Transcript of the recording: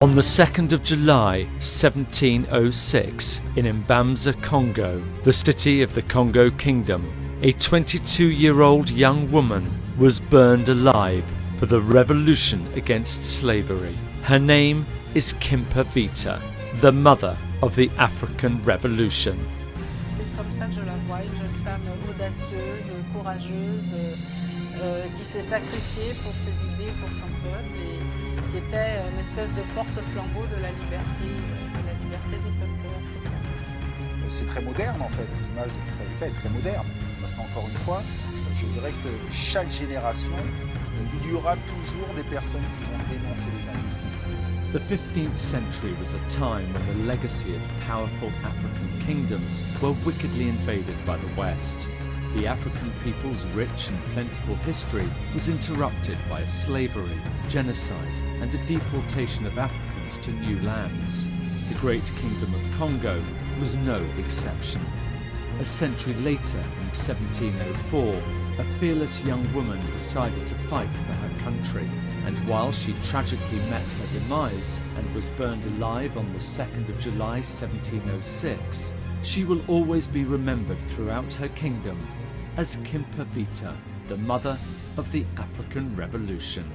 On the 2nd of July 1706, in Mbamza, Congo, the city of the Congo Kingdom, a 22-year-old young woman was burned alive for the revolution against slavery. Her name is Kimpa Vita, the mother of the African Revolution. C'est comme ça que je la vois, une jeune femme audacieuse, courageuse, qui s'est sacrifiée pour ses idées, pour son peuple, et qui était une espèce de porte-flambeau de la liberté des peuples africains. C'est très moderne en fait, l'image de Kimpa Vita est très moderne, parce qu'encore une fois, je dirais que chaque génération, il y aura toujours des personnes qui vont dénoncer les injustices. The 15th century was a time when the legacy of powerful African kingdoms were wickedly invaded by the West. The African people's rich and plentiful history was interrupted by slavery, genocide, and the deportation of Africans to new lands. The Great Kingdom of Congo was no exception. A century later, in 1704, a fearless young woman decided to fight for her country, and while she tragically met her demise and was burned alive on the 2nd of July 1706, she will always be remembered throughout her kingdom as Kimpa Vita, the mother of the African Revolution.